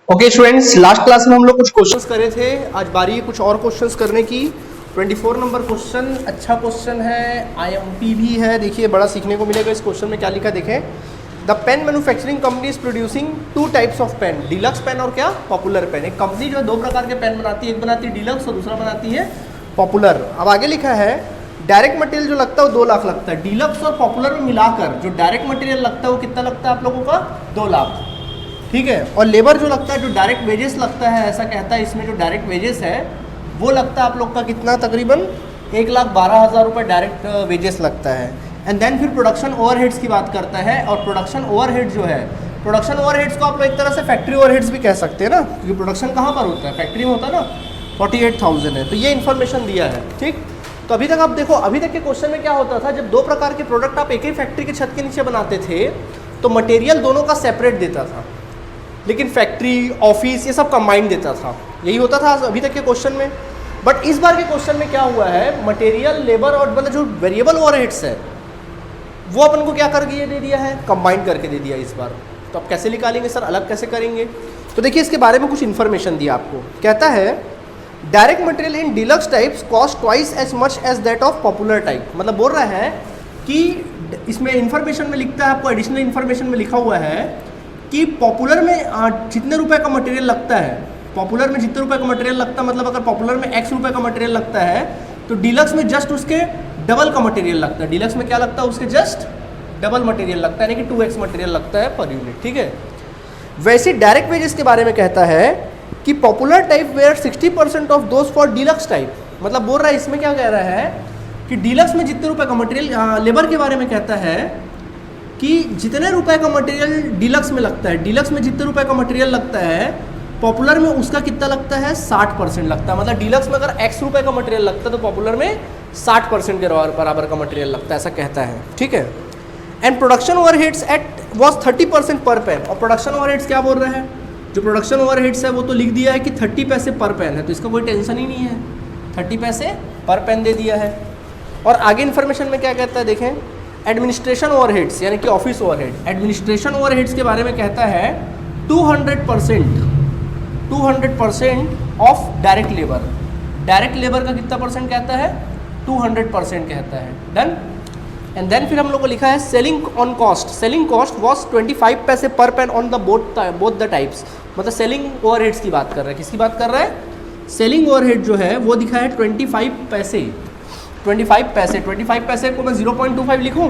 Okay students, last class में हम लोग कुछ क्वेश्चंस करे थे। आज बारी है कुछ और क्वेश्चंस करने की। 24 नंबर क्वेश्चन अच्छा क्वेश्चन है, आईएमपी भी है। देखिए बड़ा सीखने को मिलेगा इस क्वेश्चन में। क्या लिखा देखें, the pen manufacturing company is producing two types of pen, deluxe pen और क्या पॉपुलर पेन। एक कंपनी जो है दो प्रकार के पेन बनाती है, एक बनाती है डीलक्स और दूसरा बनाती है पॉपुलर। अब आगे लिखा है डायरेक्ट मटेरियल जो लगता है वो 2 लाख लगता है। डीलक्स और पॉपुलर में मिलाकर जो डायरेक्ट मटेरियल लगता है वो कितना लगता है आप लोगों का, 2 लाख। ठीक है, और लेबर जो लगता है, जो डायरेक्ट वेजेस लगता है, ऐसा कहता है इसमें जो डायरेक्ट वेजेस है वो लगता है आप लोग का कितना, तकरीबन 1,12,000 रुपये डायरेक्ट वेजेस लगता है। एंड देन फिर प्रोडक्शन ओवरहेड्स की बात करता है। और प्रोडक्शन ओवरहेड जो है, प्रोडक्शन ओवरहेड्स को आप लोग एक तरह से फैक्ट्री ओवरहेड्स भी कह सकते हैं ना, क्योंकि प्रोडक्शन कहाँ पर होता है, फैक्ट्री में होता है ना। 48,000 है, तो ये इन्फॉर्मेशन दिया है। ठीक, तो अभी तक आप देखो, अभी तक के क्वेश्चन में क्या होता था, जब 2 प्रकार के प्रोडक्ट आप एक ही फैक्ट्री के छत के नीचे बनाते थे तो मटेरियल दोनों का सेपरेट देता था, लेकिन फैक्ट्री ऑफिस ये सब कंबाइंड देता था। यही होता था अभी तक के क्वेश्चन में। बट इस बार के क्वेश्चन में क्या हुआ है, मटेरियल, लेबर और मतलब जो वेरिएबल ओवरहेड्स है वो अपन को क्या करके ये दे दिया है, कंबाइंड करके दे दिया इस बार। तो आप कैसे निकालेंगे सर, अलग कैसे करेंगे? तो देखिए इसके बारे में कुछ इन्फॉर्मेशन दिया आपको। कहता है direct material in deluxe types cost twice as much as that of popular type. मतलब बोल रहा है कि इसमें इन्फॉर्मेशन में लिखता है, आपको एडिशनल इन्फॉर्मेशन में लिखा हुआ है कि पॉपुलर में जितने रुपए का मटेरियल लगता है, पॉपुलर में जितने रुपए का मटेरियल लगता है, मतलब अगर पॉपुलर में x रुपए का मटेरियल लगता है तो डीलक्स में जस्ट उसके डबल का मटेरियल लगता है। डीलक्स में क्या लगता है, उसके जस्ट डबल मटेरियल लगता है, यानी कि 2x मटेरियल लगता है पर यूनिट। ठीक है, वैसे डायरेक्ट वेजेस के बारे में कहता है कि popular type were 60% of those for deluxe type. मतलब बोल रहा है, इसमें क्या कह रहा है कि डीलक्स में जितने रुपए का मटेरियल, लेबर के बारे में कहता है कि जितने रुपए का मटेरियल डीलक्स में लगता है, डीलक्स में जितने रुपए का मटेरियल लगता है, पॉपुलर में उसका कितना लगता है, 60% लगता है। मतलब डीलक्स में अगर x रुपए का मटेरियल लगता है तो पॉपुलर में 60% के बराबर का मटेरियल लगता है, ऐसा कहता है। ठीक है, and production overheads at was 30% per pen. और प्रोडक्शन ओवरहेड्स क्या बोल रहे हैं, जो प्रोडक्शन ओवरहेड्स है वो तो लिख दिया है कि 30 पैसे पर पेन है, तो इसका कोई टेंशन ही नहीं है, 30 पैसे पर पेन दे दिया है। और आगे इन्फॉर्मेशन में क्या कहता है देखें, एडमिनिस्ट्रेशन ओवरहेड्स यानी कि ऑफिस ओवरहेड, एडमिनिस्ट्रेशन ओवरहेड्स के बारे में कहता है 200% of direct labour. Direct labour का कितना परसेंट कहता है, 200% कहता है। डन। एंड देन फिर हम लोग को लिखा है selling on cost. Selling cost was 25 पैसे पर pain on the both the types. मतलब सेलिंग ओवरहेड्स की बात कर रहा है, किसकी बात कर रहा है, सेलिंग ओवरहेड जो है वो दिखा है 25 पैसे। 25 पैसे को मैं 0.25 लिखूं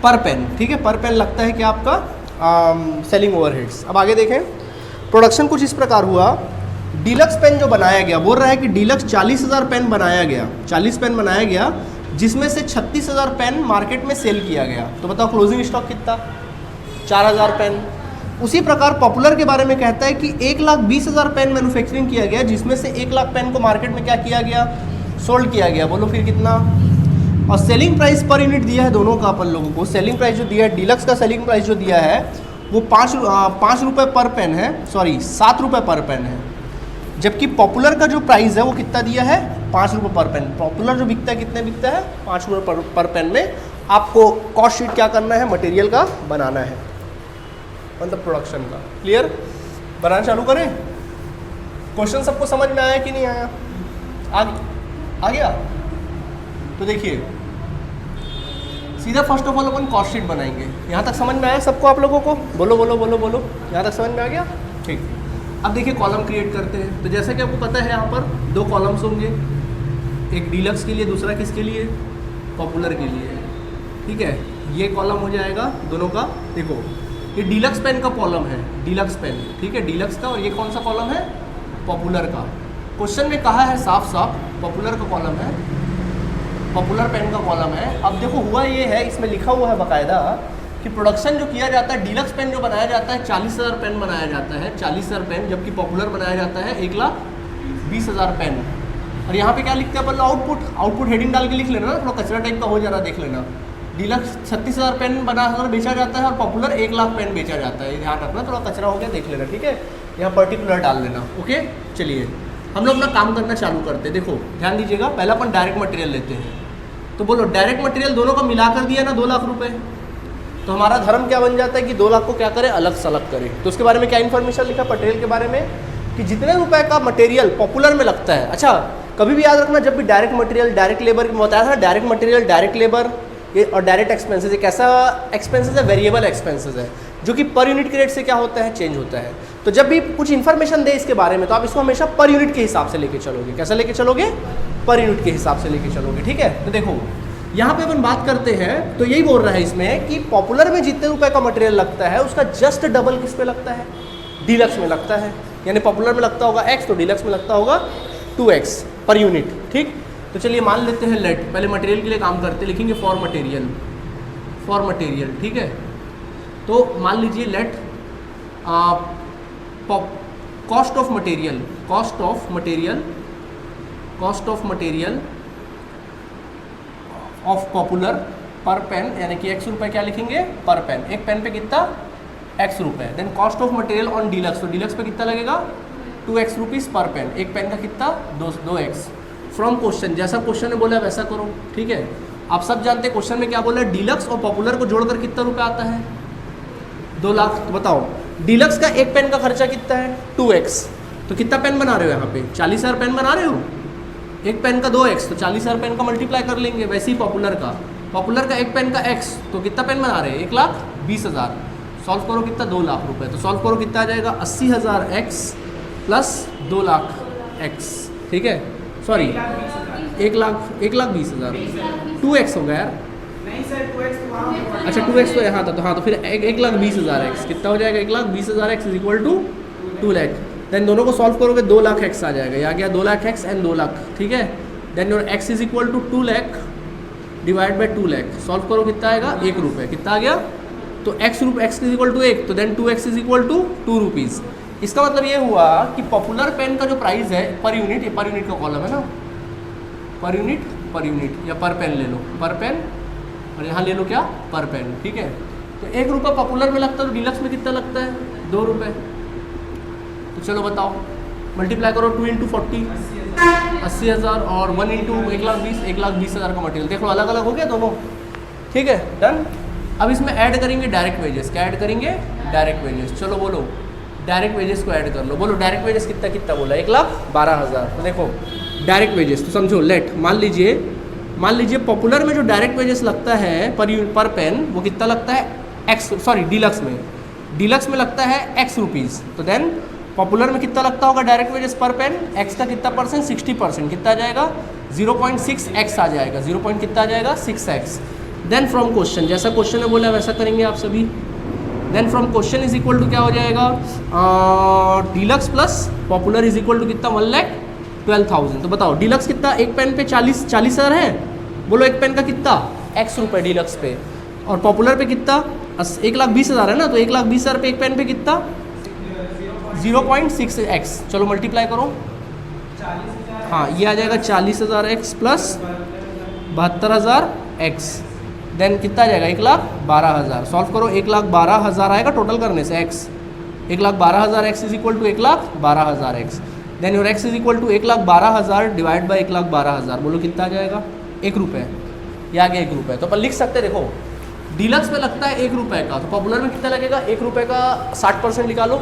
पर पेन। ठीक है, पर पेन लगता है क्या आपका सेलिंग ओवरहेड्स। अब आगे देखें, प्रोडक्शन कुछ इस प्रकार हुआ। डीलक्स पेन जो बनाया गया, बोल रहा है कि डीलक्स 40,000 पेन बनाया गया, 40 पेन बनाया गया, जिसमें से 36,000 पेन मार्केट में सेल किया गया। तो बताओ क्लोजिंग स्टॉक कितना, 4,000 पेन। उसी प्रकार पॉपुलर के बारे में कहता है कि 1,20,000 पेन मैन्युफैक्चरिंग किया गया, जिसमें से 1,00,000 पेन को मार्केट में क्या किया गया, सोल्ड किया गया। बोलो फिर कितना। और सेलिंग प्राइस पर यूनिट दिया है दोनों का अपन लोगों को। सेलिंग प्राइस जो दिया है, डीलक्स का सेलिंग प्राइस जो दिया है वो 5 रुपये पर पेन है, सॉरी 7 रुपये पर पेन है। जबकि पॉपुलर का जो प्राइस है वो कितना दिया है, 5 रुपये पर पेन। पॉपुलर जो बिकता है कितने बिकता है, 5 रुपये पर पेन में। आपको कॉस्ट शीट क्या करना है, मटेरियल का बनाना है, मतलब प्रोडक्शन का। क्लियर, बनाना चालू करें। क्वेश्चन सबको समझ में आया कि नहीं आया, आ गया? तो देखिए सीधा first of all upon cost sheet बनाएंगे। यहाँ तक समझ में आया सबको, आप लोगों को? बोलो बोलो बोलो बोलो, यहाँ तक समझ में आ गया? ठीक। अब देखिए कॉलम क्रिएट करते हैं। तो जैसा कि आपको पता है यहाँ पर 2 कॉलम्स होंगे, एक डीलक्स के लिए, दूसरा किसके लिए, पॉपुलर के लिए। ठीक है, ये कॉलम हो जाएगा दोनों का। देखो ये डीलक्स पेन का कॉलम है, डीलक्स पेन, ठीक है, डीलक्स का। और ये कौन सा कॉलम है, पॉपुलर का। क्वेश्चन में कहा है साफ साफ पॉपुलर का कॉलम है, पॉपुलर पेन का कॉलम है। अब देखो हुआ ये है, इसमें लिखा हुआ है बाकायदा कि प्रोडक्शन जो किया जाता है, डीलक्स पेन जो बनाया जाता है 40,000 पेन बनाया जाता है, 40,000 पेन, जबकि पॉपुलर बनाया जाता है 1,20,000 पेन। और यहाँ पे क्या लिखते हैं अपन, आउटपुट हेडिंग डाल के लिख लेना ना, थोड़ा कचरा टाइप का हो जा रहा, देख लेना। डीलक्स 36,000 पेन बनाकर बेचा जाता है और पॉपुलर 1,00,000 पेन बेचा जाता है। ध्यान रखना, थोड़ा कचरा हो गया, देख लेना। ठीक है, यहाँ पर्टिकुलर डाल लेना। ओके, चलिए हम लोग अपना काम करना चालू करते हैं। देखो ध्यान दीजिएगा, पहला अपन डायरेक्ट मटेरियल लेते हैं। तो बोलो डायरेक्ट मटेरियल दोनों का मिलाकर दिया ना 2 लाख रुपए। तो हमारा धर्म क्या बन जाता है कि 2 लाख को क्या करे, अलग सलग करे। तो उसके बारे में क्या इन्फॉर्मेशन लिखा मटेरियल के बारे में कि जितने रुपए का मटेरियल पॉपुलर में लगता है। अच्छा कभी भी याद रखना, जब भी डायरेक्ट मटेरियल डायरेक्ट लेबर बताया था, डायरेक्ट मटेरियल डायरेक्ट लेबर और डायरेक्ट एक्सपेंसेस, एक ऐसा एक्सपेंसेस है वेरिएबल एक्सपेंसेस है जो कि पर यूनिट के रेट से क्या होता है, चेंज होता है। तो जब भी कुछ इन्फॉर्मेशन दे इसके बारे में तो आप इसको हमेशा पर यूनिट के हिसाब से लेके चलोगे। कैसा लेके चलोगे, पर यूनिट के हिसाब से लेके चलोगे, ठीक है। तो देखो यहाँ पे अपन बात करते हैं तो यही बोल रहा है इसमें कि पॉपुलर में जितने रुपए का मटेरियल लगता है उसका जस्ट डबल किस पे लगता है, डीलक्स में लगता है। यानी पॉपुलर में लगता होगा x तो डीलक्स में लगता होगा 2x पर यूनिट, ठीक। तो चलिए मान लेते हैं लेट, पहले मटेरियल के लिए काम करते हैं, लिखेंगे फॉर मटेरियल, ठीक है। तो मान लीजिए let cost of material of popular पर पेन, यानी कि x रुपये क्या लिखेंगे पर पेन, एक पेन पे कितना x रुपये। Then cost of material on deluxe, तो डीलक्स पे कितना लगेगा 2x रुपीज़ पर पेन, एक पेन का कितना 2x। फ्रॉम क्वेश्चन, जैसा क्वेश्चन ने बोला वैसा करो, ठीक है। आप सब जानते हैं क्वेश्चन में क्या बोला है, डीलक्स और पॉपुलर को जोड़कर कितना रुपये आता है 2 लाख। तो बताओ डीलक्स का एक पेन का खर्चा कितना है 2x, तो कितना पेन बना रहे हो यहाँ पे 40,000 पेन बना रहे हो, एक पेन का 2x तो 40,000 पेन का मल्टीप्लाई कर लेंगे। वैसे ही पॉपुलर का एक पेन का x तो कितना पेन बना रहे हैं 1,20,000। सॉल्व करो कितना 2 लाख रुपए, तो सॉल्व करो कितना आ जाएगा 80,000 x प्लस 2 लाख x, ठीक है। सॉरी 1,20,000 2x हो गया यार, नहीं सर 2x तो वहाँ होगा। अच्छा 2x तो यहाँ था, तो हाँ तो फिर 1,20,000 x कितना हो जाएगा 1,20,000 x is equal to 2 lakh. Then दोनों को सॉल्व करोगे 2 लाख x आ जाएगा, या गया 2 लाख x एंड 2 लाख, ठीक है। Then your x is equal to 2 lakh divide by 2 lakh, solve करो कितना आएगा 1 रुपये, कितना आ गया, तो x इज इक्वल टू 1, तो then 2x is equal to 2 rupees. इसका मतलब ये हुआ कि पॉपुलर पेन का जो प्राइस है पर यूनिट, ये पर यूनिट का कॉलम है ना, पर यूनिट या पर पेन ले लो, पर पेन, और यहाँ ले लो क्या पर पेन, ठीक है। तो 1 रुपये पॉपुलर में लगता है, तो डीलक्स में कितना लगता है 2 रुपये। तो चलो बताओ मल्टीप्लाई करो 2 × 40 80,000 और 1 × 1,20,000 का मटेरियल। देखो अलग अलग हो गया दोनों, ठीक है डन। अब इसमें ऐड करेंगे डायरेक्ट वेजेस, क्या ऐड करेंगे डायरेक्ट वेजेस। चलो बोलो डायरेक्ट वेजेस को ऐड कर लो, बोलो डायरेक्ट वेजेस कितना बोला 1,12,000। तो देखो डायरेक्ट वेजेस तो समझो लेट मान लीजिए पॉपुलर में जो डायरेक्ट वेजेस लगता है पर पेन वो कितना लगता है डीलक्स में लगता है x रुपीज़। तो देन पॉपुलर में कितना लगता होगा डायरेक्ट वेजेस पर पेन, x का कितना परसेंट 60%, कितना आ जाएगा 0.6x आ जाएगा, 0. कितना आ जाएगा 6x। देन फ्रॉम क्वेश्चन, जैसा क्वेश्चन ने बोला वैसा करेंगे आप सभी। Then from question is equal to क्या हो जाएगा deluxe plus popular is equal to कितना 1,12,000। तो बताओ डीलक्स कितना, एक पेन पे 40,000 है, बोलो एक पेन का कितना x रुपये डीलक्स पे, और पॉपुलर पे कितना 1,20,000 है ना, तो 1,20,000 पे एक पेन पे कितना 0.6x। चलो मल्टीप्लाई करो, हाँ ये आ जाएगा 40,000 x प्लस 72,000 x। देन कितना आ जाएगा 1,12,000। सॉल्व करो 1,12,000 आएगा टोटल करने से x, 1,12,000 x is equal to 1,12,000 x। Then your x is equal to 1,12,000 divide by 1,12,000, बोलो कितना आ जाएगा 1 रुपये, ये आ गया 1 रुपये। तो अपन लिख सकते हैं, देखो डीलक्स में लगता है 1 रुपये का, तो पॉपुलर में कितना लगेगा 1 रुपये का 60% निकालो,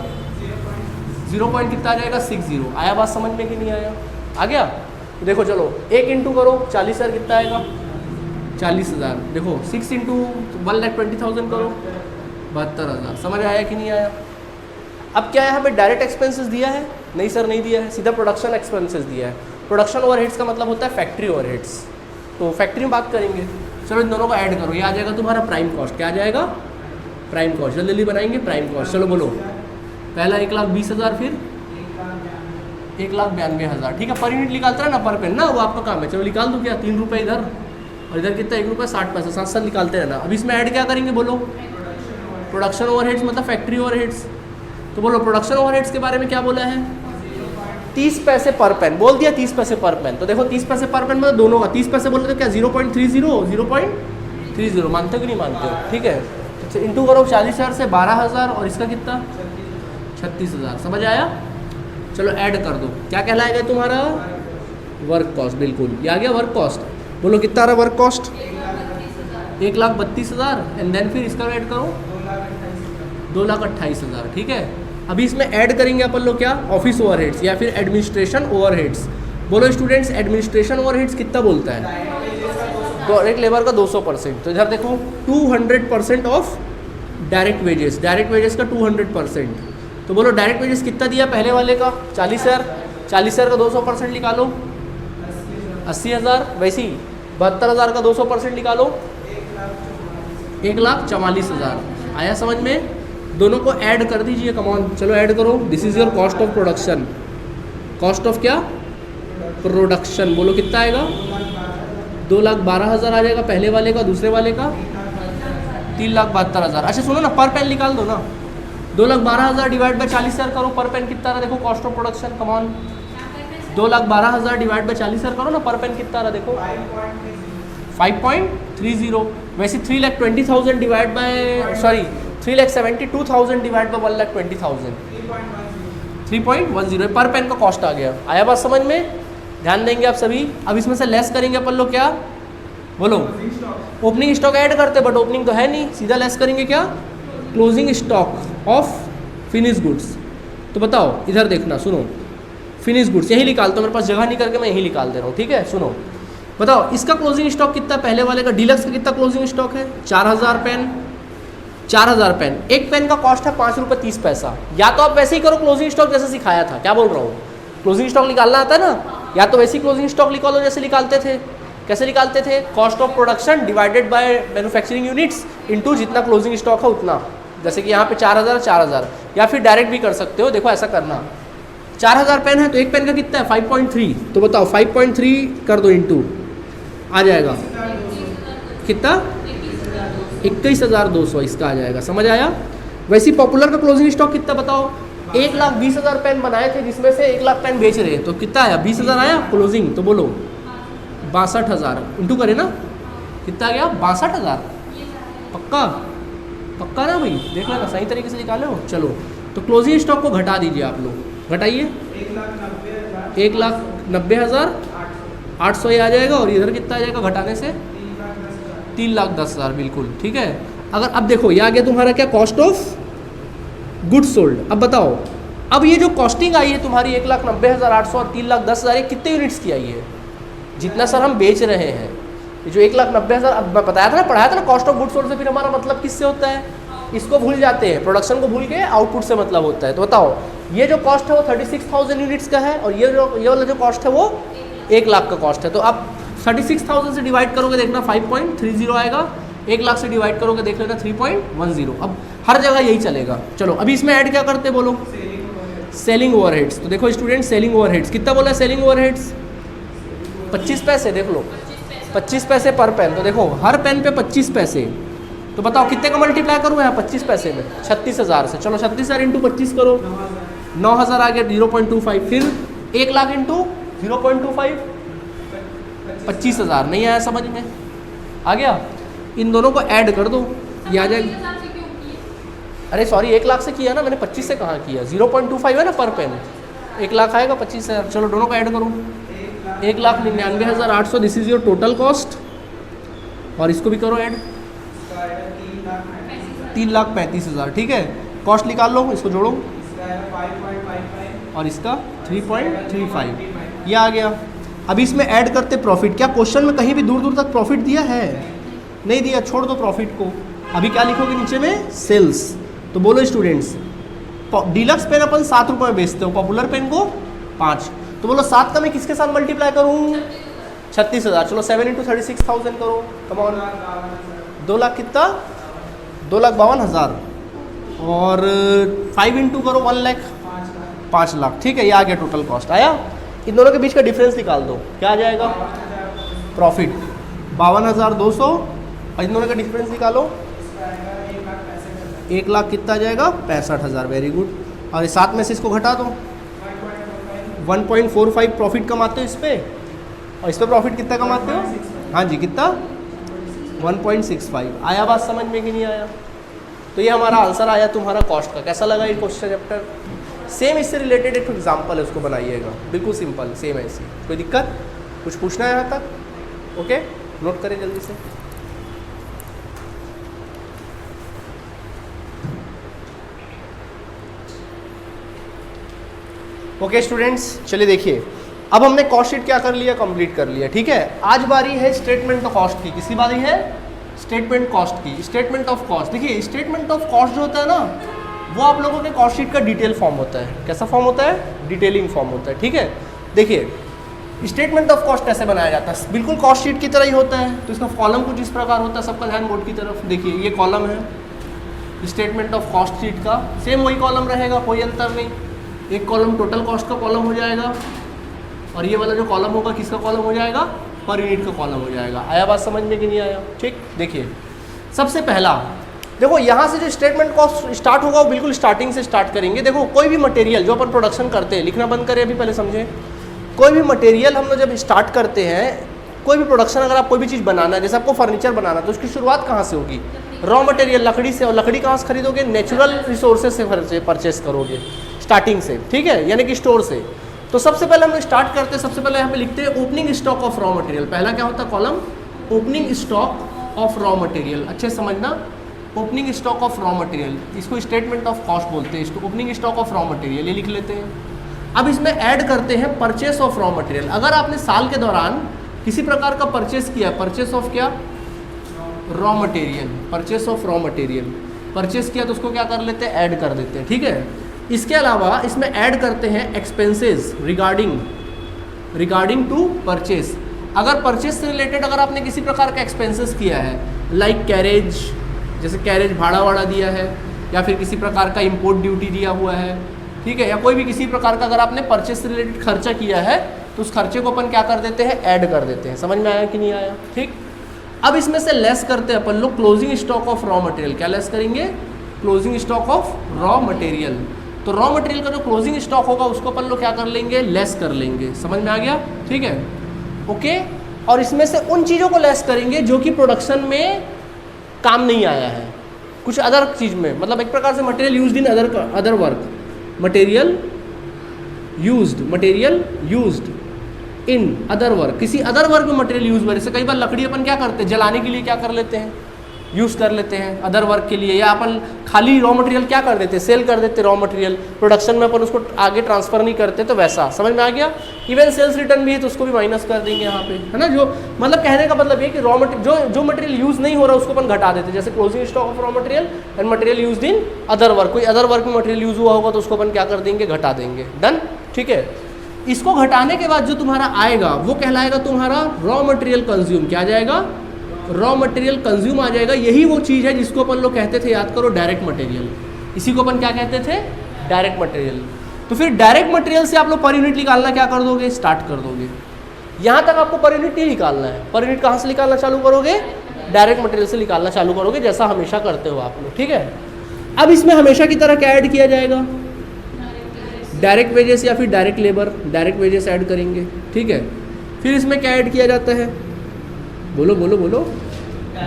0. कितना आ जाएगा 60। आया बात समझ में कि नहीं आया, आ गया। तो देखो चलो 1 इंटू करो 40,000 कितना आएगा 40,000। देखो 6 इंटू 1,20,000 करो 72,000। समझ आया कि नहीं आया। अब क्या यहाँ पे डायरेक्ट एक्सपेंसेस दिया है, नहीं सर नहीं दिया है, सीधा प्रोडक्शन एक्सपेंसेस दिया है। प्रोडक्शन ओवरहेड्स का मतलब होता है फैक्ट्री ओवरहेड्स, तो फैक्ट्री में बात करेंगे। चलो इन दोनों को ऐड करो, ये आ जाएगा तुम्हारा प्राइम कॉस्ट, क्या आ जाएगा प्राइम कॉस्ट। जल्दी जल्दी बनाएंगे प्राइम कॉस्ट। चलो बोलो पहला 1,20,000 फिर 1,92,000, ठीक है। पर यूनिट निकालता है ना पर पेन ना, वो आपका काम है। चलो निकाल दो क्या 3 रुपये इधर और इधर कितना 1 रुपये 60 पैसा, साथ साथ निकालते रहना। अब इसमें ऐड क्या करेंगे बोलो प्रोडक्शन ओवरहेड्स मतलब फैक्ट्री ओवरहेड्स। तो बोलो प्रोडक्शन ओवरहेड्स के बारे में क्या बोला है 30 पैसे पर पेन बोल दिया, 30 पैसे पर पेन। तो देखो 30 पैसे पर पेन मतलब दोनों का 30 पैसे बोले तो क्या 0.30 मानते हो कि नहीं मानते हो, ठीक है। तो इंटू करो 40,000 से 12,000 और इसका कितना 36,000। समझ आया। चलो ऐड कर दो, क्या कहलाएगा तुम्हारा वर्क कॉस्ट, बिल्कुल ये आ गया वर्क कॉस्ट। बोलो कितना आ रहा वर्क कॉस्ट 1,32,000 एंड देन फिर इसका ऐड करो 2,28,000, ठीक है। अभी इसमें ऐड करेंगे अपन लोग क्या, ऑफिस ओवरहेड्स या फिर एडमिनिस्ट्रेशन ओवरहेड्स। बोलो स्टूडेंट्स, एडमिनिस्ट्रेशन ओवरहेड्स कितना बोलता है? डायरेक्ट लेबर का 200%। तो इधर देखो 200% of direct wages, direct wages का 200%। तो बोलो डायरेक्ट वेजेस कितना दिया पहले वाले का? 40,000। 40,000 का 200% निकालो 80,000। वैसे ही 72,000 का 200% निकालो 1,44,000। आया समझ में? दोनों को ऐड कर दीजिए, कमॉन चलो ऐड करो। This is your cost of production. Cost of क्या? प्रोडक्शन। बोलो कितना आएगा? 2,12,000 आ जाएगा पहले वाले का, दूसरे वाले का 3,72,000। अच्छा सुनो ना, पर पेन निकाल दो ना। 2,12,000 डिवाइड बाई 40,000 करो, पर पेन कितना रहा देखो, cost of production. Come on 2,12,000 divide by 40,000 करो ना, पर पेन कितना रहा देखो 5.30। वैसे 3,20,000 डिवाइड बाय 3,72,000 डिवाइड बाय 1,20,000 3.10 पर पेन का कॉस्ट आ गया। आया बात समझ में? ध्यान देंगे आप सभी। अब इसमें से लेस करेंगे अपन लोग क्या? बोलो ओपनिंग स्टॉक ऐड करते, बट ओपनिंग तो है नहीं, सीधा लेस करेंगे क्या? Closing stock of finish goods. तो बताओ इधर देखना, सुनो, फिनिश गुड्स यही निकालता हूँ, मेरे पास जगह नहीं करके मैं यही निकाल दे रहा हूँ, ठीक है। सुनो बताओ इसका क्लोजिंग स्टॉक कितना, पहले वाले का डीलक्स का कितना क्लोजिंग स्टॉक है? 4,000 पेन। 4,000 पेन, एक पेन का कॉस्ट है 5 रुपये 30 पैसा। या तो आप वैसे ही करो क्लोजिंग स्टॉक जैसे सिखाया था, क्या बोल रहा हूँ, क्लोजिंग स्टॉक निकालना आता है ना, या तो वैसे ही क्लोजिंग स्टॉक निकालो जैसे निकालते थे। कैसे निकालते थे? Cost of production divided by manufacturing units into जितना क्लोजिंग स्टॉक है उतना। जैसे कि यहाँ पे 4,000, या फिर डायरेक्ट भी कर सकते हो। देखो ऐसा करना, 4,000 पेन है तो एक पेन का कितना है? 5.3। तो बताओ 5.3 कर दो इंटू, आ जाएगा कितना? 21,200 इसका आ जाएगा। समझ आया? वैसे ही पॉपुलर का क्लोजिंग स्टॉक कितना बताओ? 1,20,000 पेन बनाए थे जिसमें से 1 लाख पेन बेच रहे, तो कितना आया? 20,000 आया क्लोजिंग। तो बोलो 62,000 इंटू करे ना, कितना गया? 62,000। पक्का? पक्का ना भाई? देख लेना सही तरीके से निकाले हो। चलो तो क्लोजिंग स्टॉक को घटा दीजिए आप लोग, घटाइए 1,90,800 ये आ जाएगा, और इधर कितना आ जाएगा घटाने से? 3,10,000 बिल्कुल ठीक है। अगर अब देखो ये आ गया तुम्हारा क्या? Cost of goods sold. अब बताओ, अब ये जो कॉस्टिंग आई है तुम्हारी 1,90,800 और 3,10,000, ये कितने यूनिट्स की आई है? जितना सर हम बेच रहे हैं, ये जो 1,90,000 अब बताया था ना, पढ़ाया था ना, कॉस्ट ऑफ गुड्स सोल्ड से फिर हमारा मतलब किससे होता है? इसको भूल जाते हैं, प्रोडक्शन को भूल के आउटपुट से मतलब होता है। तो बताओ ये जो कॉस्ट है वो 36,000 यूनिट्स का है, और ये वाला जो कॉस्ट है वो 1 लाख का कॉस्ट है। तो अब 36,000 से डिवाइड करोगे देखना 5.30 आएगा, 1 लाख से डिवाइड करोगे देख लेना 3.10। अब हर जगह यही चलेगा। चलो अभी इसमें ऐड क्या करते बोलो? Selling overheads. तो देखो स्टूडेंट, सेलिंग ओवरहेड्स कितना बोला? सेलिंग ओवरहेड्स 25 पैसे। देख लो 25 पैसे पर पेन। तो देखो हर पेन पे 25 पैसे। तो बताओ कितने का मल्टीप्लाई करूँ यहाँ 25 पैसे में? 36,000 से। चलो 36,000 इंटू 25 करो, 9,000 आ गया 0.25। फिर 1 लाख इंटू 0.25 25,000। नहीं आया समझ में? आ गया? इन दोनों को ऐड कर दो, ये आ जाएगा। अरे सॉरी 1 लाख से किया ना मैंने, 25 से कहाँ किया? 0.25 है ना पर पेन, 1 लाख आएगा 25,000। चलो दोनों को ऐड करो, 1,99,800 this is your total cost. और इसको भी करो ऐड, 3,35,000 ठीक है। कॉस्ट निकाल लो, इसको जोड़ो, और इसका 3.35 ये आ गया। अभी इसमें ऐड करते प्रॉफिट। क्या क्वेश्चन में कहीं भी दूर दूर तक प्रॉफिट दिया है? नहीं दिया, छोड़ दो प्रॉफिट को। अभी क्या लिखोगे नीचे में? सेल्स। तो बोलो स्टूडेंट्स, डीलक्स पेन अपन 7 रुपये में बेचते हो, पॉपुलर पेन को 5। तो बोलो 7 का मैं किसके साथ मल्टीप्लाई करूँ? 36,000। चलो 7 इंटू 36,000 करो, कम ऑन। 2 लाख कितना? 2,52,000। और 5 इंटू करो 1 लाख, 5 लाख ठीक है। ये आ गया टोटल कॉस्ट। आया? इन दोनों के बीच का डिफरेंस निकाल दो, क्या आ जाएगा? प्रॉफिट 52,200, और इन दोनों का डिफरेंस निकालो, 1 लाख कितना आ जाएगा? 65,000। Very good. और साथ में से इसको घटा दो, 1.45 प्रॉफिट कमाते हो इस पर, और इस पर प्रॉफिट कितना कमाते हो? हाँ जी कितना? 1.65। आया बात समझ में कि नहीं आया? तो ये हमारा आंसर आया तुम्हारा कॉस्ट का। कैसा लगा ये क्वेश्चन चैप्टर? सेम इससे रिलेटेड एक एग्जाम्पल है, उसको बनाइएगा, बिल्कुल सिंपल सेम ऐसी। कोई दिक्कत? कुछ पूछना है यहाँ तक? ओके, नोट करें जल्दी से। ओके स्टूडेंट्स, चलिए देखिए, अब हमने कॉस्ट शीट क्या कर लिया, कंप्लीट कर लिया। ठीक है, आज बारी है स्टेटमेंट ऑफ कॉस्ट की। किसकी बारी है? स्टेटमेंट कॉस्ट की, स्टेटमेंट ऑफ कॉस्ट। देखिए स्टेटमेंट ऑफ कॉस्ट जो होता है ना, वो आप लोगों के कॉस्ट शीट का डिटेल फॉर्म होता है। कैसा फॉर्म होता है? डिटेलिंग फॉर्म होता है। ठीक है, देखिए स्टेटमेंट ऑफ कॉस्ट कैसे बनाया जाता है, बिल्कुल कॉस्ट शीट की तरह ही होता है। तो इसका कॉलम कुछ इस प्रकार होता है, सबका ध्यान बोर्ड की तरफ देखिए, ये कॉलम है स्टेटमेंट ऑफ कॉस्ट शीट का, सेम वही कॉलम रहेगा, कोई अंतर नहीं। एक कॉलम टोटल कॉस्ट का कॉलम हो जाएगा और ये वाला जो कॉलम होगा किसका कॉलम हो जाएगा? पर यूनिट का कॉलम हो जाएगा। आया बात समझ में कि नहीं आया? ठीक, देखिए सबसे पहला देखो, यहाँ से जो स्टेटमेंट कॉस्ट स्टार्ट होगा वो बिल्कुल स्टार्टिंग से स्टार्ट करेंगे। देखो कोई भी मटेरियल जो अपन प्रोडक्शन करते हैं, लिखना बंद करें अभी, पहले समझें। कोई भी मटेरियल हम लोग जब स्टार्ट करते हैं, कोई भी प्रोडक्शन, अगर आप कोई भी चीज़ बनाना है, जैसे आपको फर्नीचर बनाना है, तो उसकी शुरुआत कहाँ से होगी? रॉ मटेरियल लकड़ी से। और लकड़ी कहाँ से खरीदोगे? नेचुरल रिसोर्सेज से परचेस करोगे स्टार्टिंग से। ठीक है, यानी कि स्टोर से। तो सबसे पहले हम लोग स्टार्ट करते हैं, सबसे पहले यहाँ पे लिखते हैं opening stock of raw material. पहला क्या होता है column? Opening stock of raw material. अच्छे समझना, opening stock of raw material, इसको स्टेटमेंट ऑफ कॉस्ट बोलते हैं, इसको opening stock of raw material, ये लिख लेते हैं। अब इसमें ऐड करते हैं परचेस ऑफ रॉ मटेरियल। अगर आपने साल के दौरान किसी प्रकार का परचेस किया, परचेस ऑफ क्या? Raw material, purchase of raw material purchase किया, तो उसको क्या कर लेते हैं? ऐड कर देते हैं। ठीक है, इसके अलावा इसमें ऐड करते हैं एक्सपेंसेस रिगार्डिंग टू परचेस। अगर परचेस से रिलेटेड अगर आपने किसी प्रकार का एक्सपेंसेस किया है, लाइक कैरेज, जैसे कैरेज भाड़ा वाड़ा दिया है, या फिर किसी प्रकार का इंपोर्ट ड्यूटी दिया हुआ है, ठीक है, या कोई भी किसी प्रकार का अगर आपने परचेस से रिलेटेड खर्चा किया है, तो उस खर्चे को अपन क्या कर देते हैं? ऐड कर देते हैं। समझ में आया कि नहीं आया? ठीक, अब इसमें से लेस करते हैं अपन लोग closing stock of raw material. क्या लेस करेंगे? Closing stock of raw material. तो रॉ मटेरियल का जो क्लोजिंग स्टॉक होगा उसको अपन लोग क्या कर लेंगे? लेस कर लेंगे। समझ में आ गया? ठीक है, ओके। और इसमें से उन चीज़ों को लेस करेंगे जो कि प्रोडक्शन में काम नहीं आया है, कुछ अदर चीज़ में, मतलब एक प्रकार से material used in other work, material used in other work, किसी अदर वर्क में मटेरियल यूज हुआ। जैसे कई बार लकड़ी अपन क्या करते हैं? जलाने के लिए क्या कर लेते हैं? यूज़ कर लेते हैं अदर वर्क के लिए, या अपन खाली रॉ मटेरियल क्या कर देते हैं? सेल कर देते हैं रॉ मटेरियल, प्रोडक्शन में अपन उसको आगे ट्रांसफर नहीं करते। तो वैसा समझ में आ गया? इवन सेल्स रिटर्न भी है तो उसको भी माइनस कर देंगे यहाँ पे, है ना। जो मतलब कहने का मतलब ये कि रॉ मटेरियल जो मटेरियल यूज़ नहीं हो रहा उसको अपन घटा देते हैं, जैसे closing stock of raw material and material used in other work. कोई अदर वर्क में मटेरियल यूज़ हुआ होगा तो उसको अपन क्या कर देंगे? घटा देंगे। डन, ठीक है। इसको घटाने के बाद जो तुम्हारा आएगा वो कहलाएगा तुम्हारा रॉ मटेरियल कंज्यूम। क्या आ जाएगा? रॉ मटेरियल कंज्यूम आ जाएगा। यही वो चीज़ है जिसको अपन लोग कहते थे, याद करो, डायरेक्ट मटेरियल। इसी को अपन क्या कहते थे? Direct material. तो फिर डायरेक्ट मटेरियल से आप लोग पर यूनिट निकालना क्या कर दोगे? स्टार्ट कर दोगे। यहाँ तक आपको पर यूनिट नहीं निकालना है। पर यूनिट कहाँ से निकालना चालू करोगे? डायरेक्ट मटेरियल से निकालना चालू करोगे, जैसा हमेशा करते हो आप लोग। ठीक है, अब इसमें हमेशा की तरह क्या ऐड किया जाएगा? डायरेक्ट वेजेस या फिर direct labour, direct wages add करेंगे। ठीक है, फिर इसमें क्या ऐड किया जाता है? बोलो बोलो बोलो।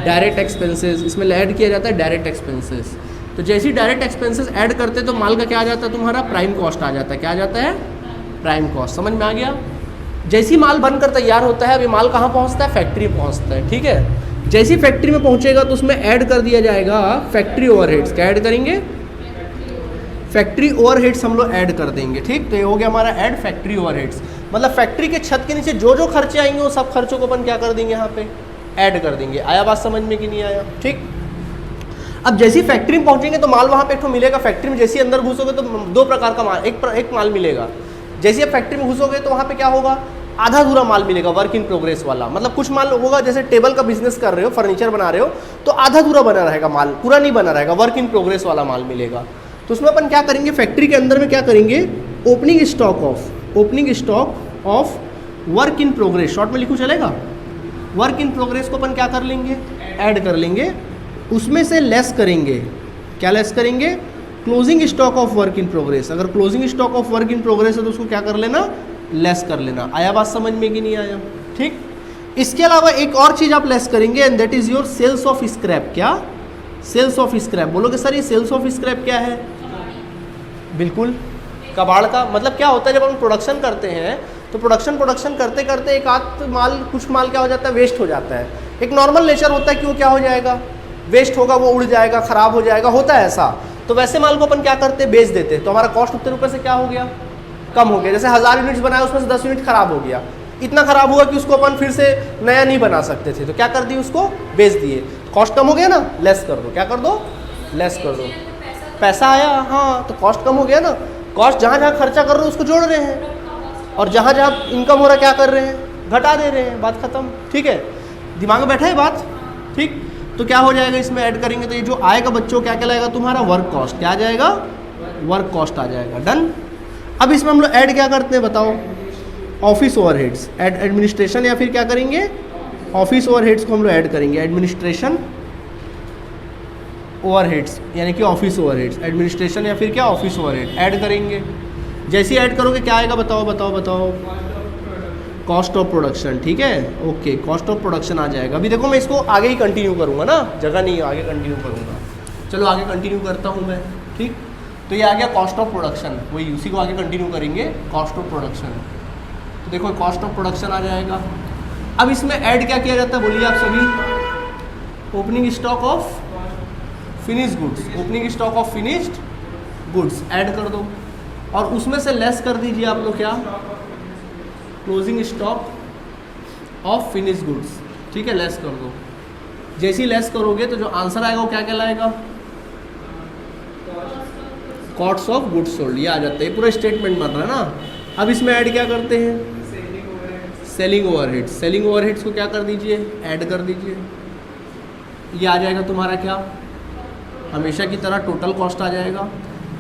डायरेक्ट एक्सपेंसेस, इसमें ऐड किया जाता है डायरेक्ट एक्सपेंसेस। तो जैसे ही डायरेक्ट एक्सपेंसेस ऐड करते तो माल का क्या आ जाता है? तुम्हारा प्राइम कॉस्ट आ जाता है। क्या आ जाता है? Prime cost. समझ में आ गया? जैसी माल बनकर तैयार होता है, अभी माल कहाँ पहुँचता है? फैक्ट्री पहुँचता है। ठीक है, जैसी फैक्ट्री में पहुँचेगा तो उसमें ऐड कर दिया जाएगा फैक्ट्री ओवरहेड्स। क्या ऐड करेंगे? फैक्ट्री ओवरहेड्स हम लोग ऐड कर देंगे। ठीक, तो ये हो गया हमारा ऐड फैक्ट्री ओवरहेड्स। मतलब फैक्ट्री के छत के नीचे जो जो खर्चे आएंगे वो सब खर्चों को अपन क्या कर देंगे? यहाँ पे ऐड कर देंगे। आया बात समझ में कि नहीं आया? ठीक, अब जैसी फैक्ट्री में पहुंचेंगे तो माल वहाँ पे एक तो मिलेगा। फैक्ट्री में जैसे अंदर घुसोगे तो दो प्रकार का माल, एक माल मिलेगा। जैसे आप फैक्ट्री में घुसोगे तो वहाँ पे क्या होगा? आधा अधूरा माल मिलेगा, वर्क इन प्रोग्रेस वाला। मतलब कुछ माल होगा, जैसे टेबल का बिजनेस कर रहे हो, फर्नीचर बना रहे हो, तो आधा अधूरा बना रहेगा माल, पूरा नहीं बना रहेगा, वर्क इन प्रोग्रेस वाला माल मिलेगा। तो उसमें अपन क्या करेंगे? फैक्ट्री के अंदर में क्या करेंगे? Opening stock of work in progress, short में लिखूँ चलेगा? वर्क इन प्रोग्रेस को अपन क्या कर लेंगे? ऐड कर लेंगे। उसमें से लेस करेंगे। क्या लेस करेंगे? Closing stock of work in progress. अगर closing stock of work in progress है तो उसको क्या कर लेना? लेस कर लेना। आया बात समझ में कि नहीं आया? ठीक, इसके अलावा एक और चीज़ आप लेस करेंगे and that is your sales of scrap. क्या? Sales of scrap. बोलोगे सर ये सेल्स ऑफ स्क्रैप क्या है? बिल्कुल, कबाड़ का मतलब क्या होता है? जब हम प्रोडक्शन करते हैं तो प्रोडक्शन करते करते एक आध माल, कुछ माल क्या हो जाता है? वेस्ट हो जाता है। एक नॉर्मल नेचर होता है कि वो क्या हो जाएगा? वेस्ट होगा, वो उड़ जाएगा, खराब हो जाएगा, होता है ऐसा। तो वैसे माल को अपन क्या करते हैं? बेच देते हैं। तो हमारा कॉस्ट उतने रुपये से क्या हो गया? कम हो गया। जैसे 1000 यूनिट्स बनाए उसमें से 10 यूनिट खराब हो गया, इतना खराब हुआ कि उसको अपन फिर से नया नहीं बना सकते थे, तो क्या कर दिए, उसको बेच दिए। कॉस्ट कम हो गया ना, लेस कर दो, क्या कर दो, लेस कर दो। पैसा आया, हाँ, तो कॉस्ट कम हो गया ना। कॉस्ट जहाँ जहाँ खर्चा कर रहे हो उसको जोड़ रहे हैं, और जहाँ जहाँ इनकम हो रहा है क्या कर रहे हैं, घटा दे रहे हैं। बात खत्म, ठीक है, दिमाग में बैठा है बात, ठीक। तो क्या हो जाएगा, इसमें ऐड करेंगे तो ये जो आएगा बच्चों क्या कहलाएगा, तुम्हारा वर्क कॉस्ट। क्या आ जाएगा, वर्क कॉस्ट आ जाएगा। डन। अब इसमें हम लोग ऐड क्या करते हैं बताओ, ऑफिस ओवरहेड्स, एडमिनिस्ट्रेशन, या फिर क्या करेंगे, ऑफिस ओवरहेड्स को हम लोग ऐड करेंगे। एडमिनिस्ट्रेशन ओवरहेड्स यानी कि ऑफिस ओवरहेड्स, एडमिनिस्ट्रेशन या फिर क्या, ऑफिस ओवरहेड ऐड करेंगे। जैसे ही ऐड करोगे क्या आएगा, बताओ बताओ बताओ, कॉस्ट ऑफ प्रोडक्शन। ठीक है, ओके, कॉस्ट ऑफ प्रोडक्शन आ जाएगा। अभी देखो मैं इसको आगे ही कंटिन्यू करूँगा ना, जगह नहीं, आगे कंटिन्यू करूँगा। चलो आगे कंटिन्यू करता हूँ मैं, ठीक। तो ये आ गया कॉस्ट ऑफ प्रोडक्शन, वही उसी को आगे कंटिन्यू करेंगे, कॉस्ट ऑफ प्रोडक्शन। तो देखो कॉस्ट ऑफ प्रोडक्शन आ जाएगा। अब इसमें ऐड क्या किया जाता है, बोलिए आप सभी, opening stock of finished goods, opening stock of finished goods add कर दो, और उसमें से लेस कर दीजिए आप लोग क्या, closing stock of finished goods. ठीक है, लेस कर दो। जैसे ही लेस करोगे तो जो आंसर आएगा वो क्या कहलाएगा, कॉस्ट ऑफ गुड्स सोल्ड। ये आ जाता है, पूरा स्टेटमेंट बन रहा है ना। अब इसमें ऐड क्या करते हैं, सेलिंग ओवरहेड्स। सेलिंग ओवरहेड्स को क्या कर दीजिए, ऐड कर दीजिए। ये आ जाएगा तुम्हारा क्या, हमेशा की तरह टोटल कॉस्ट आ जाएगा।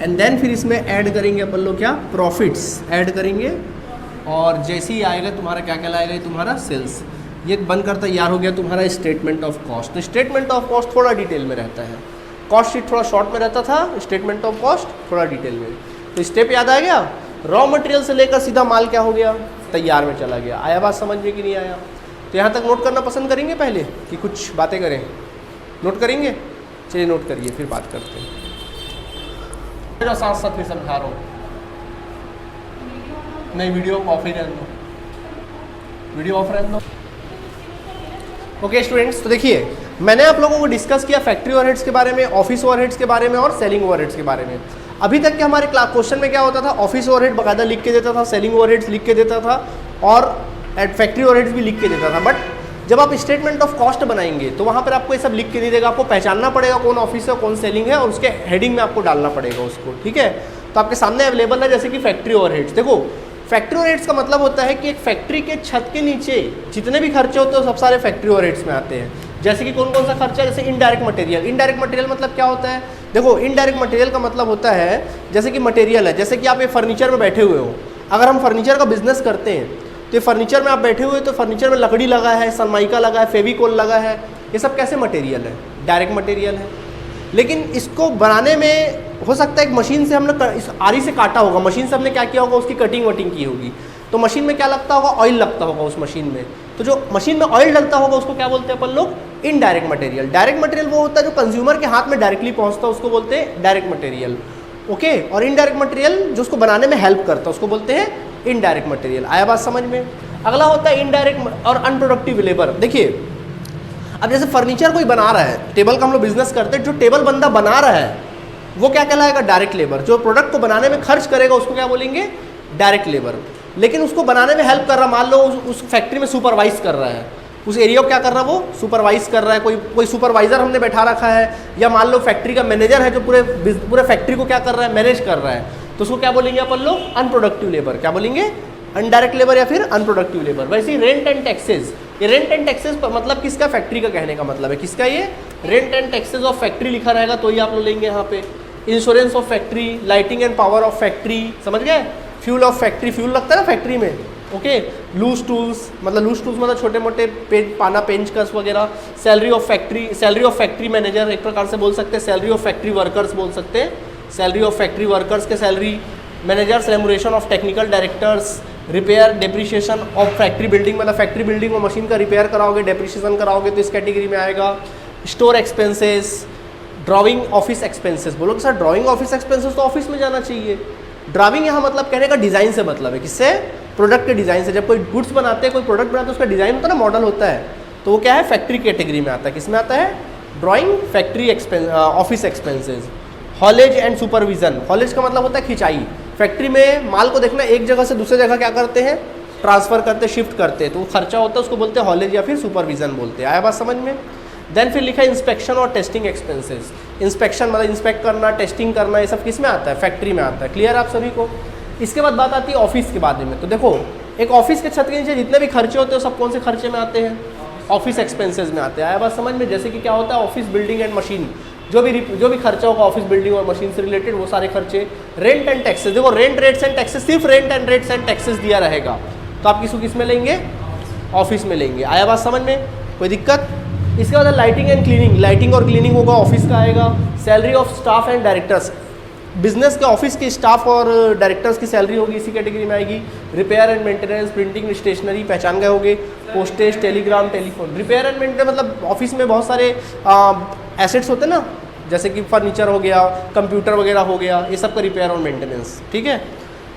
एंड देन फिर इसमें ऐड करेंगे अपन लोग क्या, प्रॉफिट्स ऐड करेंगे, और जैसे ही आएगा तुम्हारा क्या कहलाएगा, तुम्हारा सेल्स। ये बनकर तैयार हो गया तुम्हारा स्टेटमेंट ऑफ कॉस्ट। तो स्टेटमेंट ऑफ कॉस्ट थोड़ा डिटेल में रहता है, कॉस्ट शीट थोड़ा शॉर्ट में रहता था, स्टेटमेंट ऑफ कॉस्ट थोड़ा डिटेल में। तो स्टेप याद आ गया, रॉ मटेरियल से लेकर सीधा माल क्या हो गया, तैयार में चला गया। आया बात समझ में कि नहीं आया? तो यहाँ तक नोट करना पसंद करेंगे पहले कि कुछ बातें करें, नोट करेंगे? चलिए नोट करिए, फिर बात करते हैं। जो साथ साथ में समझा रहा हूँ, नहीं वीडियो ऑफ ही रहने दो, वीडियो ऑफ रहने दो। ओके स्टूडेंट्स, तो देखिए मैंने आप लोगों को डिस्कस किया फैक्ट्री ओवरहेड्स के बारे में, ऑफिस ओवरहेड्स के बारे में और सेलिंग ओवरहेड्स के बारे में। अभी तक के हमारे क्वेश्चन में क्या होता था, ऑफिस ओवरहेड बकायदा लिख के देता था, सेलिंग ओवरहेड्स लिख के देता था, और फैक्ट्री ओवरहेड्स भी लिख के देता था। बट जब आप स्टेटमेंट ऑफ कॉस्ट बनाएंगे तो वहाँ पर आपको ये सब लिख के नहीं देगा, आपको पहचानना पड़ेगा कौन ऑफिस है कौन सेलिंग है, और उसके हेडिंग में आपको डालना पड़ेगा उसको। ठीक है, तो आपके सामने अवेलेबल है, जैसे कि फैक्ट्री ओवरहेड्स। देखो फैक्ट्री ओवरहेड्स का मतलब होता है कि एक फैक्ट्री के छत के नीचे जितने भी खर्चे होते हैं सब सारे फैक्ट्री ओवरहेड्स में आते हैं। जैसे कि कौन कौन सा खर्चा है, जैसे इनडायरेक्ट मटेरियल। इनडायरेक्ट मटेरियल मतलब क्या होता है, देखो इनडायरेक्ट मटेरियल का मतलब होता है जैसे कि मटेरियल है, जैसे कि आप ये फर्नीचर में बैठे हुए हो, अगर हम फर्नीचर का बिजनेस करते हैं तो ये फर्नीचर में आप बैठे हुए तो फर्नीचर में लकड़ी लगा है, सनमाइका लगा है, फेविकोल लगा है, ये सब कैसे मटेरियल है, डायरेक्ट मटेरियल है। लेकिन इसको बनाने में हो सकता है एक मशीन से हमने इस आरी से काटा होगा, मशीन से हमने क्या किया होगा, उसकी कटिंग वटिंग की होगी, तो मशीन में क्या लगता होगा, ऑयल लगता होगा उस मशीन में। तो जो मशीन में ऑयल डलता होगा उसको क्या बोलते हैं अपन लोग, इनडायरेक्ट मटेरियल। डायरेक्ट मटेरियल वो होता है जो कंज्यूमर के हाथ में डायरेक्टली पहुंचता है, उसको बोलते हैं डायरेक्ट मटेरियल। ओके, और इनडायरेक्ट मटेरियल जो उसको बनाने में हेल्प करता है उसको बोलते हैं इनडायरेक्ट मटेरियल। आया बात समझ में? अगला होता है इनडायरेक्ट और अनप्रोडक्टिव लेबर। देखिए अब जैसे फर्नीचर कोई बना रहा है, टेबल का हम लोग बिजनेस करते हैं, जो टेबल बंदा बना रहा है वो क्या कहलाएगा, डायरेक्ट लेबर। जो प्रोडक्ट को बनाने में खर्च करेगा उसको क्या बोलेंगे, डायरेक्ट लेबर। लेकिन उसको बनाने में हेल्प कर रहा, मान लो उस फैक्ट्री में सुपरवाइज कर रहा है, उस एरिया को क्या कर रहा है, वो सुपरवाइज कर रहा है, कोई सुपरवाइजर हमने बैठा रखा है, या मान लो फैक्ट्री का मैनेजर है जो पूरे फैक्ट्री को क्या कर रहा है, मैनेज कर रहा है, तो उसको क्या बोलेंगे अपन लोग, अनप्रोडक्टिव लेबर। क्या बोलेंगे, अनडायरेक्ट लेबर या फिर अनप्रोडक्टिव लेबर। वैसे ही रेंट एंड टैक्सेस, ये रेंट एंड टैक्सेस मतलब किसका, फैक्ट्री का कहने का मतलब है किसका, ये rent and taxes of factory लिखा रहेगा तो ही आप लोग लेंगे यहाँ पे। Insurance of factory, lighting and power of factory, समझ गए, फ्यूल ऑफ फैक्ट्री, फ्यूल लगता है ना फैक्ट्री में। ओके, लूज टूल्स मतलब छोटे मोटे पाना पेंचकस वगैरह। सैलरी ऑफ फैक्ट्री मैनेजर एक प्रकार से बोल सकते हैं, सैलरी ऑफ फैक्ट्री वर्कर्स बोल सकते हैं, सैलरी ऑफ फैक्ट्री वर्कर्स के salary. Managers remuneration of technical directors, repair depreciation of factory building, मतलब फैक्ट्री बिल्डिंग में मशीन का रिपेयर कराओगे, डेप्रिशिएशन कराओगे तो इस कैटेगरी में आएगा। Store expenses, drawing office expenses. बोलो कि सर ड्राइंग ऑफिस एक्सपेंसेस तो ऑफिस में जाना चाहिए। ड्राइंग यहाँ मतलब कहने का डिज़ाइन से मतलब है, किससे, प्रोडक्ट के डिज़ाइन से। जब कोई गुड्स बनाते हैं, कोई प्रोडक्ट बनाते हैं, उसका डिज़ाइन होता है ना, मॉडल होता है, तो वो क्या है, फैक्ट्री कैटेगरी में आता है। किस में आता है, drawing factory office expenses. Haulage and supervision, haulage का मतलब होता है खिंचाई, फैक्ट्री में माल को देखना, एक जगह से दूसरे जगह क्या करते हैं, ट्रांसफ़र करते, शिफ्ट करते हैं, तो वो खर्चा होता है, उसको बोलते हैं हॉलेज या फिर सुपरविजन बोलते हैं। आया बात समझ में। देन फिर लिखा है इंस्पेक्शन और टेस्टिंग एक्सपेंसेस। इंस्पेक्शन मतलब इंस्पेक्ट करना, टेस्टिंग करना, ये सब किस में आता है, फैक्ट्री में आता है। क्लियर आप सभी को। इसके बाद बात आती है ऑफिस के बारे में। तो देखो एक ऑफिस के छत के नीचे जितने भी खर्चे होते हैं सब कौन से खर्चे में आते हैं, ऑफिस एक्सपेंसेस में आते हैं। आया बात समझ में। जैसे कि क्या होता है, ऑफिस बिल्डिंग एंड मशीन, जो भी खर्चा होगा ऑफिस बिल्डिंग और मशीन से रिलेटेड, वो सारे खर्चे। रेंट एंड टैक्सेस, देखो रेंट रेट्स एंड टैक्सेस, सिर्फ rent and rates and taxes दिया रहेगा, तो आप किस में लेंगे, ऑफिस में लेंगे। आया बात समझ में, कोई दिक्कत। इसके बाद लाइटिंग एंड क्लीनिंग, लाइटिंग और क्लीनिंग होगा, ऑफिस का आएगा। Salary of staff and directors, business के ऑफिस के स्टाफ और डायरेक्टर्स की सैलरी होगी, इसी कैटेगरी में आएगी। Repair and maintenance, printing, stationery, पहचान गए होंगे। Postage, telegram, telephone. Repair and maintenance मतलब ऑफिस में बहुत सारे एसेट्स होते हैं ना, जैसे कि फर्नीचर हो गया, कंप्यूटर वगैरह हो गया, ये सब का रिपेयर और मेंटेनेंस, ठीक है।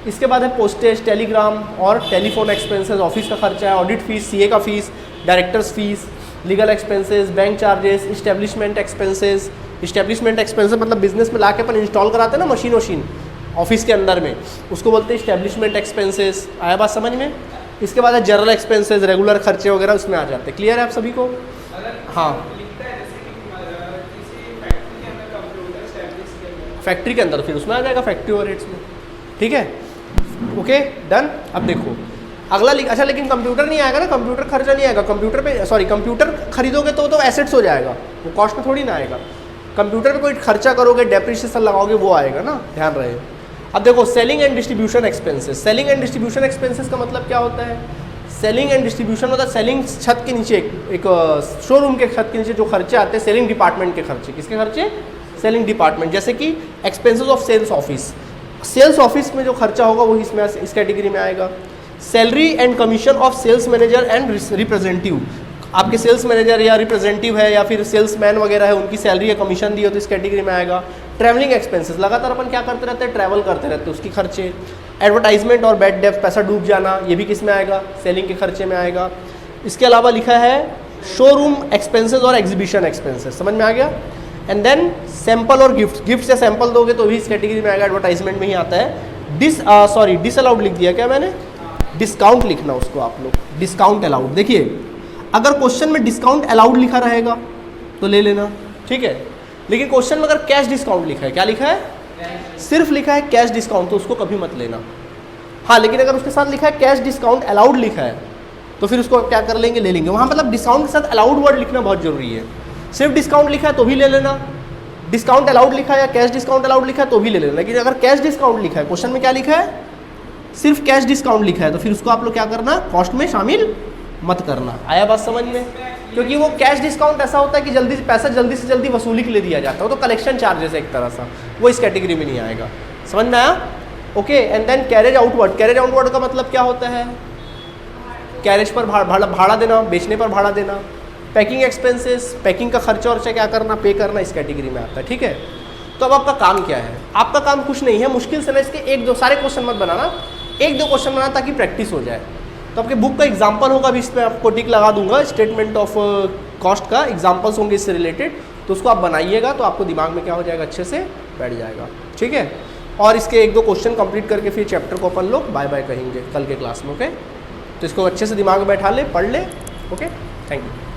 इसके बाद है पोस्टेज, टेलीग्राम और टेलीफोन एक्सपेंसेस, ऑफिस का खर्चा है। ऑडिट फीस, सीए का fees, directors fees, legal expenses, bank charges, establishment expenses. Establishment expenses मतलब बिजनेस में ला के अपन इंस्टॉल कराते हैं ना मशीन वशीन ऑफिस के अंदर में, उसको बोलते हैं इस्टेब्लिशमेंट एक्सपेंसेस। आया बात समझ में। इसके बाद है जनरल एक्सपेंसेस, रेगुलर खर्चे वगैरह उसमें आ जाते हैं। क्लियर है आप सभी को। हाँ, फैक्ट्री के अंदर फिर उसमें आ जाएगा फैक्ट्री ओवरहेड्स में, ठीक है। Okay done. अब देखो अगला अच्छा, लेकिन कंप्यूटर नहीं आएगा ना, कंप्यूटर खर्चा नहीं आएगा। कंप्यूटर पे कंप्यूटर खरीदोगे तो एसेट्स हो जाएगा, वो कॉस्ट में थोड़ी ना आएगा। कंप्यूटर पे कोई खर्चा करोगे, डेप्रिसिएशन लगाओगे, वो आएगा ना, ध्यान रहे। अब देखो selling and distribution expenses. Selling and distribution expenses का मतलब क्या होता है, सेलिंग एंड डिस्ट्रीब्यूशन मतलब सेलिंग छत के नीचे, एक शोरूम के छत के नीचे जो खर्चे आते हैं, सेलिंग डिपार्टमेंट के खर्चे। किसके खर्चे, सेलिंग डिपार्टमेंट। जैसे कि expenses of sales office, sales office में जो खर्चा होगा वो इसमें इस कैटेगरी में आएगा। Salary and commission of sales manager and representative, आपके सेल्स मैनेजर या रिप्रेजेंटेटिव है या फिर सेल्समैन वगैरह है, उनकी सैलरी या कमीशन दी हो तो इस कैटेगरी में आएगा। ट्रैवलिंग एक्सपेंसेस, लगातार अपन क्या करते रहते हैं, ट्रैवल करते रहते हैं, उसकी खर्चे। एडवर्टाइजमेंट और बैड डेप्थ, पैसा डूब जाना, ये भी किस में आएगा, सेलिंग के खर्चे में आएगा। इसके अलावा लिखा है शोरूम एक्सपेंसेस और एग्जीबिशन एक्सपेंसेस, समझ में आ गया। एंड देन सैंपल और गिफ्ट या सैंपल दोगे तो भी इस कैटेगरी में आएगा, एडवर्टाइजमेंट में ही आता है। डिसअलाउड लिख दिया क्या मैंने, डिस्काउंट लिखना उसको आप लोग, डिस्काउंट अलाउड। देखिए अगर क्वेश्चन में डिस्काउंट अलाउड लिखा रहेगा तो ले लेना, ठीक है। लेकिन क्वेश्चन में अगर कैश डिस्काउंट लिखा है, क्या लिखा है, सिर्फ लिखा है कैश डिस्काउंट, तो उसको कभी मत लेना। हाँ, लेकिन अगर उसके साथ लिखा है कैश डिस्काउंट अलाउड लिखा है तो फिर उसको क्या कर लेंगे, ले लेंगे। वहाँ मतलब डिस्काउंट के साथ अलाउड वर्ड लिखना बहुत जरूरी है। सिर्फ डिस्काउंट लिखा है तो भी ले लेना, डिस्काउंट अलाउड लिखा है या कैश डिस्काउंट अलाउड लिखा है तो भी ले लेना। लेकिन अगर कैश डिस्काउंट लिखा है, क्वेश्चन में क्या लिखा है, सिर्फ कैश डिस्काउंट लिखा है, तो फिर उसको आप लोग क्या करना, कॉस्ट में शामिल मत करना। आया बात समझ में। क्योंकि वो कैश डिस्काउंट ऐसा होता है कि पैसा जल्दी से जल्दी वसूली के लिए दिया जाता है, वो तो कलेक्शन चार्जेस है एक तरह सा, वो इस कैटेगरी में नहीं आएगा। समझ में आया। Okay. And then carriage outward, carriage outward का मतलब क्या होता है, कैरेज पर भाड़ा देना, बेचने पर भाड़ा देना। पैकिंग एक्सपेंसेस, पैकिंग का खर्चा वर्चा क्या करना, पे करना, इस कैटेगरी में आता है, ठीक है। तो अब आपका काम क्या है, आपका काम कुछ नहीं है, मुश्किल से ना इसके एक दो सारे क्वेश्चन मत बनाना, एक दो क्वेश्चन बनाना ताकि प्रैक्टिस हो जाए। तो आपके बुक का एग्जाम्पल होगा, अभी इस पर आपको टिक लगा दूंगा, स्टेटमेंट ऑफ कॉस्ट का एग्जाम्पल्स होंगे इससे रिलेटेड, तो उसको आप बनाइएगा तो आपको दिमाग में क्या हो जाएगा, अच्छे से बैठ जाएगा, ठीक है। और इसके एक दो क्वेश्चन कंप्लीट करके फिर चैप्टर को अपन लोग बाय बाय कहेंगे कल के क्लास में। ओके, तो इसको अच्छे से दिमाग में बैठा ले, पढ़ ले। Okay, thank you.